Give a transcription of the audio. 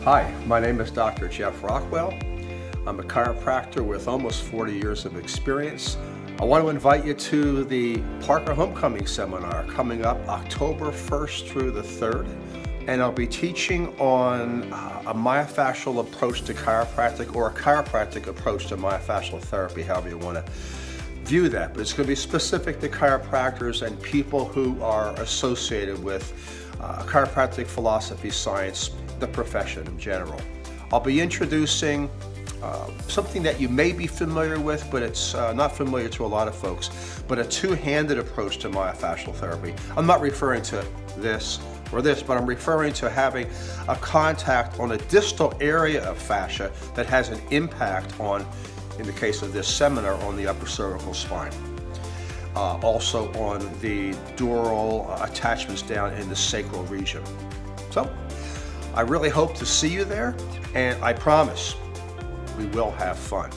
Hi, my name is Dr. Jeff Rockwell. I'm a chiropractor with almost 40 years of experience. I want to invite you to the Parker Homecoming Seminar coming up October 1st through the 3rd. And I'll be teaching on a myofascial approach to chiropractic, or a chiropractic approach to myofascial therapy, however you want to view that. But it's going to be specific to chiropractors and people who are associated with chiropractic philosophy, science, the profession in general. I'll be introducing something that you may be familiar with, but it's not familiar to a lot of folks, but a two-handed approach to myofascial therapy. I'm not referring to this or this, but I'm referring to having a contact on a distal area of fascia that has an impact on, in the case of this seminar, on the upper cervical spine. Also on the dural attachments down in the sacral region. So I really hope to see you there, and I promise we will have fun.